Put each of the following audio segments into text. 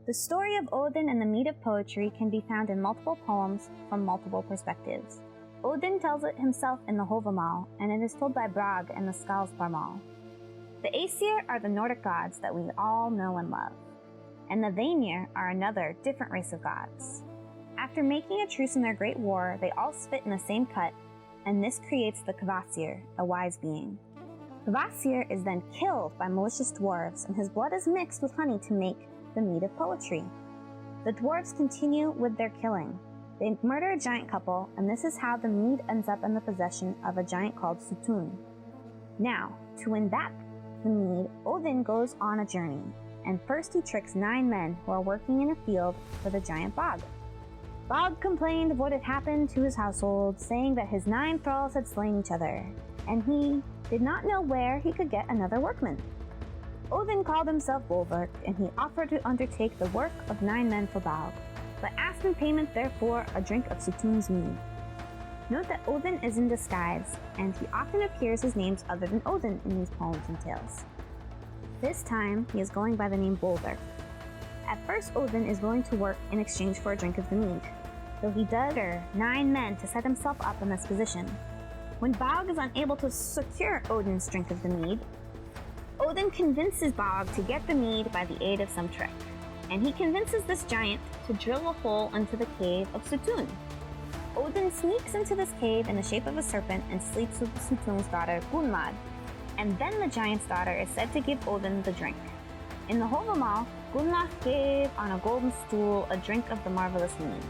The story of Odin and the Mead of poetry can be found in multiple poems from multiple perspectives. Odin tells it himself in the Havamal, and it is told by Brage in the Skaldsbarmal. The Aesir are the Nordic gods that we all know and love, and the Vanir are another, different race of gods. After making a truce in their great war, they all spit in the same cut, and this creates the Kvasir, a wise being. Kvasir is then killed by malicious dwarves, and his blood is mixed with honey to make the mead of poetry. The dwarves continue with their killing. They murder a giant couple, and this is how the mead ends up in the possession of a giant called Sutun. Now, to win back the mead, Odin goes on a journey, and first he tricks 9 men who are working in a field for the giant Bog. Bog complained of what had happened to his household, saying that his 9 thralls had slain each other, and he did not know where he could get another workman. Odin called himself Bolverk, and he offered to undertake the work of 9 men for Bog, but asked in payment therefor a drink of Sutun's mead. Note that Odin is in disguise, and he often appears as names other than Odin in these poems and tales. This time, he is going by the name Bolverk. At first, Odin is willing to work in exchange for a drink of the mead, though he does order 9 men to set himself up in this position. When Bog is unable to secure Odin's drink of the mead, Odin convinces Bog to get the mead by the aid of some trick, and he convinces this giant to drill a hole into the cave of Sutun. Odin sneaks into this cave in the shape of a serpent and sleeps with Sutun's daughter Gunmad, and then the giant's daughter is said to give Odin the drink. In the Havamal, Gunmad gave on a golden stool a drink of the marvelous mead.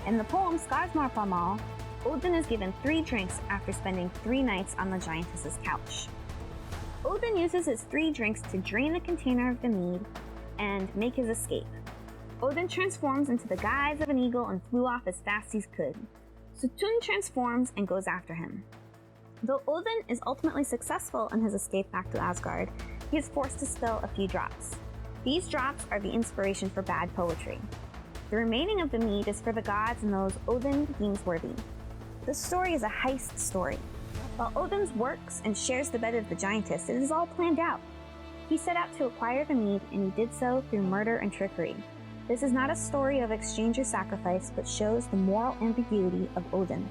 In the poem Skaldsbarmal, Odin is given 3 drinks after spending 3 nights on the giantess's couch. Odin uses his 3 drinks to drain the container of the mead and make his escape. Odin transforms into the guise of an eagle and flew off as fast as he could. Sutun transforms and goes after him. Though Odin is ultimately successful in his escape back to Asgard, he is forced to spill a few drops. These drops are the inspiration for bad poetry. The remaining of the mead is for the gods and those Odin deems worthy. This story is a heist story. While Odin works and shares the bed of the giantess, it is all planned out. He set out to acquire the mead, and he did so through murder and trickery. This is not a story of exchange or sacrifice, but shows the moral ambiguity of Odin.